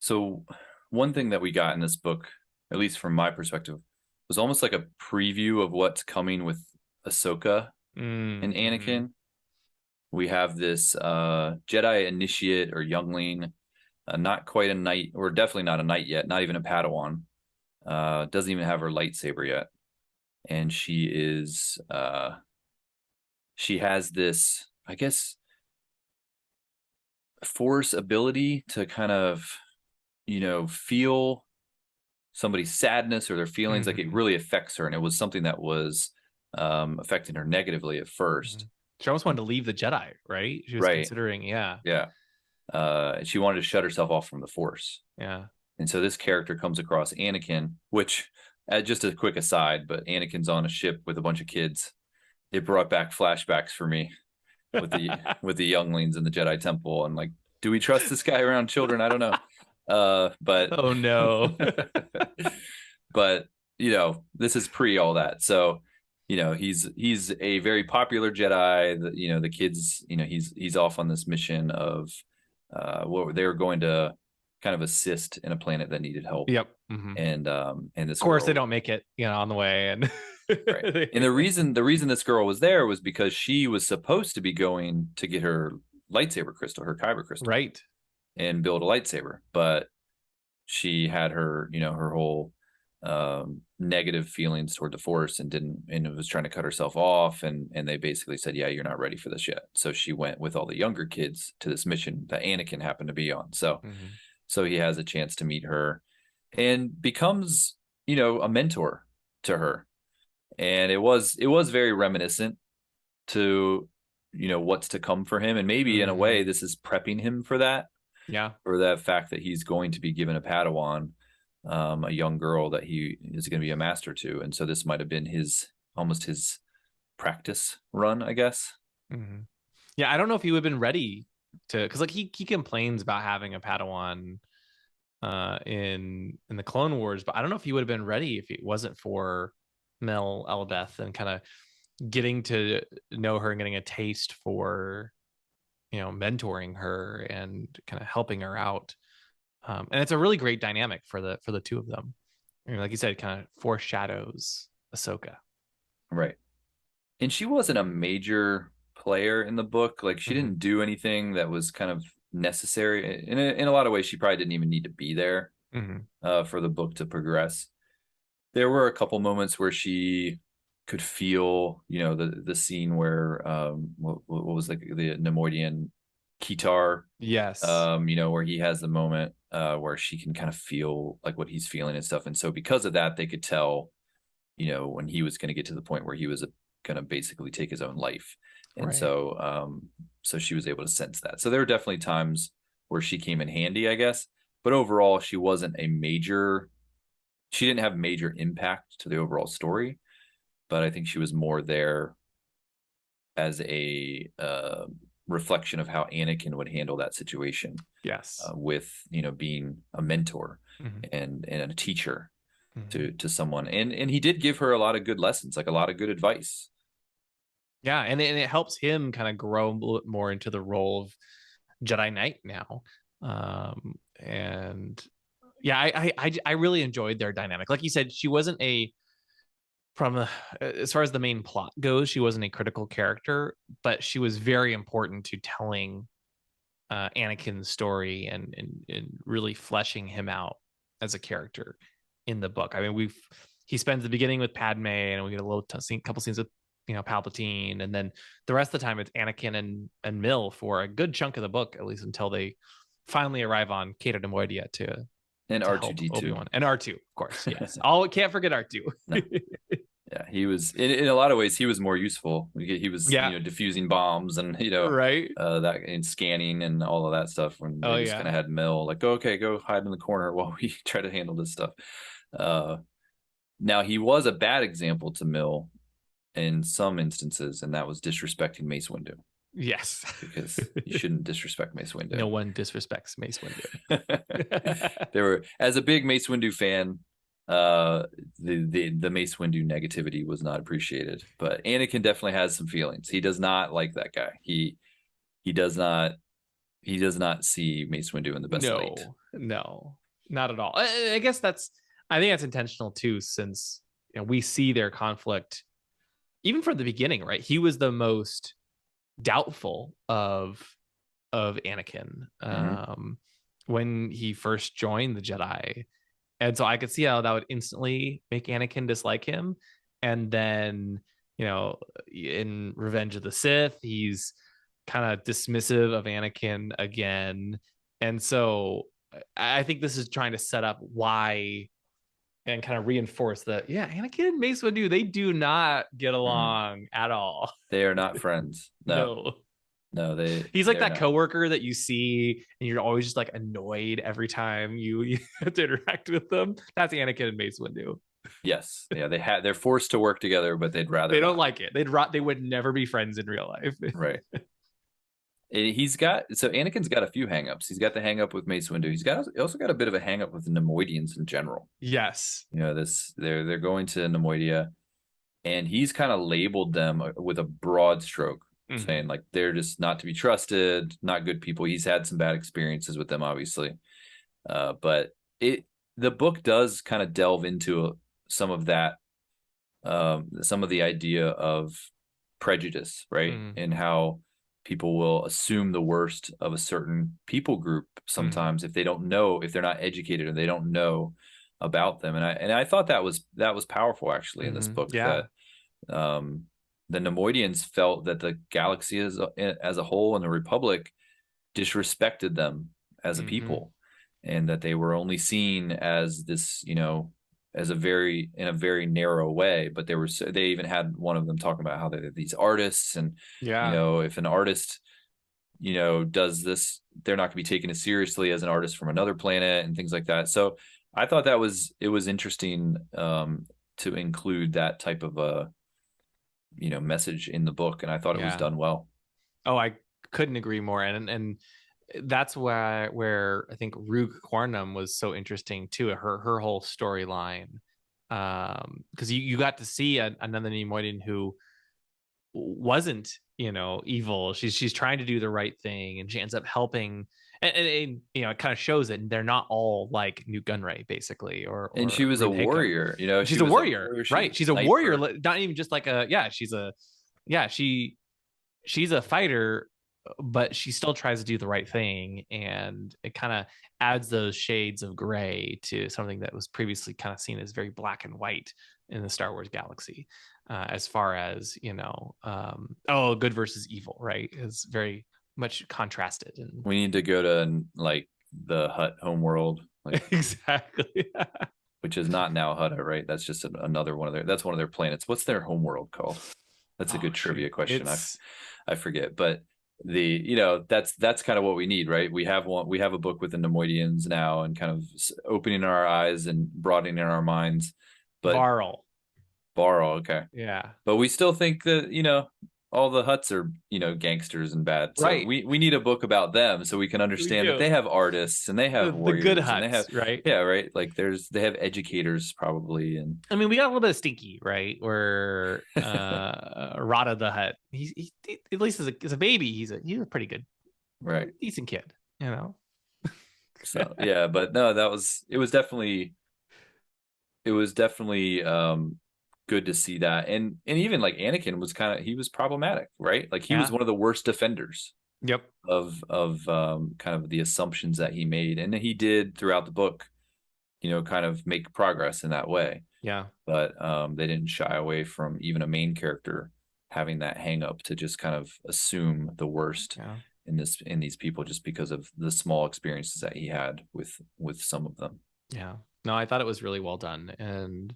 So one thing that we got in this book, at least from my perspective, was almost like a preview of what's coming with Ahsoka and Mm-hmm. Anakin. We have this Jedi initiate or youngling, not quite a knight, or definitely not a knight yet, not even a Padawan. Doesn't even have her lightsaber yet, and she has this, I guess, force ability to kind of feel somebody's sadness or their feelings. Like it Mm-hmm. really affects her, and it was something that was affecting her negatively at Mm-hmm. first. She almost wanted And to leave the Jedi, right? She was right, considering, yeah, yeah, she wanted to shut herself off from the Force. yeah. And so this character comes across Anakin, which, just a quick aside, but Anakin's on a ship with a bunch of kids. It brought back flashbacks for me with the younglings in the Jedi Temple, and like, do we trust this guy around children? I don't know. But Oh no. but this is pre all that. So he's a very popular Jedi. The kids, he's off on this mission of what they were going to kind of assist in a planet that needed help, Yep. Mm-hmm. and Of this course, they girl. don't make it, on the way, and Right. And the reason this girl was there was because she was supposed to be going to get her lightsaber crystal, her kyber crystal, right. and build a lightsaber. But she had her whole negative feelings toward the Force, and didn't, and was trying to cut herself off, and they basically said, yeah, you're not ready for this yet. So she went with all the younger kids to this mission that Anakin happened to be on. Mm-hmm. So he has a chance to meet her and becomes, a mentor to her. And it was very reminiscent to what's to come for him, and maybe in a way Mm-hmm. this is prepping him for that, Yeah. for that fact that he's going to be given a Padawan, a young girl that he is going to be a master to. And so this might have been his, almost his practice run, I guess. Mm-hmm. Yeah, I don't know if he would have been ready to, because like he complains about having a Padawan in the Clone Wars, but I don't know if he would have been ready if it wasn't for Mel Eldeth and kind of getting to know her and getting a taste for mentoring her and kind of helping her out. And it's a really great dynamic for the two of them. I mean, like you said, it kind of foreshadows Ahsoka. Right. And she wasn't a major player in the book. Like she Mm-hmm. didn't do anything that was kind of necessary. In a lot of ways, she probably didn't even need to be there Mm-hmm. for the book to progress. There were a couple moments where she could feel, the scene where what was the Neimoidian Kitar, Yes. where he has the moment where she can kind of feel like what he's feeling and stuff. And so because of that, they could tell, when he was going to get to the point where he was going to basically take his own life. And Right. so she was able to sense that. So there were definitely times where she came in handy, I guess. But overall, she didn't have major impact to the overall story, but I think she was more there as a reflection of how Anakin would handle that situation, Yes. with being a mentor Mm-hmm. and a teacher Mm-hmm. to someone, and he did give her a lot of good lessons, like a lot of good advice. Yeah, and it helps him kind of grow more into the role of Jedi Knight now. And yeah, I really enjoyed their dynamic. Like you said, she wasn't a from as far as the main plot goes, she wasn't a critical character, but she was very important to telling Anakin's story and really fleshing him out as a character in the book. I mean, he spends the beginning with Padme, and we get a couple scenes with Palpatine, and then the rest of the time it's Anakin and Mill for a good chunk of the book, at least until they finally arrive on Cato Neimoidia And to help R2D2. Obi-Wan and R2, of course. Yes, all can't forget R2. No, yeah, he was in a lot of ways he was more useful. He was, Yeah, diffusing bombs, and right. that, and scanning and all of that stuff, when Oh they just kind yeah, of had Mill like, okay, go hide in the corner while we try to handle this stuff. uh Now he was a bad example to Mill in some instances, and that was disrespecting Mace Windu, yes. because you shouldn't disrespect Mace No Windu. one disrespects Mace Windu. There were, as a big Mace Windu fan, uh, the Mace Windu negativity was not appreciated. But Anakin definitely has some feelings. He does not like that guy. He does not see Mace Windu in the best light. No. No, not at all. I guess I think that's intentional too, since we see their conflict even from the beginning, right? He was the most doubtful of Anakin Hmm. when he first joined the Jedi. And so I could see how that would instantly make Anakin dislike him. And then, in Revenge of the Sith, he's kind of dismissive of Anakin again. And so I think this is trying to set up why and kind of reinforce that, yeah, Anakin and Mace Windu, they do not get Hmm. along at all. They are not friends. No, No. no, He's like they're that not. coworker that you see and you're always just like annoyed every time you have to interact with them. That's Anakin and Mace Windu. Yes, yeah, they're forced to work together, but they'd rather They don't not. like it. They would never be friends in real life. Right. He's got so Anakin's got a few hangups. He's got the hangup with Mace Windu. He also got a bit of a hangup with the Neimoidians in general. Yes. They're going to Neimoidia, and he's kind of labeled them with a broad stroke, saying Mm-hmm. like they're just not to be trusted, not good people. He's had some bad experiences with them, obviously, but it the book does kind of delve into some of that, some of the idea of prejudice, right? Mm-hmm. And how people will assume the worst of a certain people group Mm-hmm. sometimes if they don't know, if they're not educated or they don't know about them. And I thought that was powerful actually in this Mm-hmm. book, Yeah. that um, the Neimoidians felt that the galaxy as a whole and the Republic disrespected them as a Mm-hmm. people, and that they were only seen as this, as in a very narrow way. But they even had one of them talking about how they're these artists, and Yeah. if an artist does this, they're not going to be taken as seriously as an artist from another planet and things like that. So I thought it was interesting, to include that type of a message in the book, and I thought it was Yeah. done well. Oh, I couldn't agree more. And that's where I think Rue Cornum was so interesting too. Her whole storyline, because you got to see another Neimoidian who wasn't evil. She's trying to do the right thing, and she ends up helping. And it kind of shows that they're not all like Newt Gunray basically, And she or was a Rube Hayco. warrior, she She's a was a warrior, warrior, she was right? a She's a warrior, sniper. not even just like a yeah. Yeah, she's a fighter, but she still tries to do the right thing, and it kind of adds those shades of gray to something that was previously kind of seen as very black and white in the Star Wars galaxy. As far as oh, good versus evil, right? Is very much contrasted and We need to go to like the Hut homeworld, like, exactly. which is not now Hutta, right? That's just another one of that's one of their planets. What's their homeworld called? That's a Oh good shoot, trivia question. it's I forget, but that's kind of what we need, right? We have a book with the Neimoidians now, and kind of opening our eyes and broadening our minds. But Varl. Borrow, okay. Yeah, But we still think that all the Huts are gangsters and bad. So right. we need a book about them so we can We understand that do they have artists and they have the good warriors and they have, huts, right? yeah, right, like they have educators probably, and I mean, we got a little bit of Stinky, right? Where Rada the Hut, he at least as a baby, he's a pretty good, right. decent kid, you know. So yeah, but no, it was definitely good to see that. And even like Anakin was he was problematic, right? Like he was Yeah. one of the worst defenders Yep. of kind of the assumptions that he made, and he did throughout the book, kind of make progress in that way. Yeah. But they didn't shy away from even a main character having that hang up to just kind of assume the worst Yeah. in these people just because of the small experiences that he had with some of them. Yeah. No, I thought it was really well done, and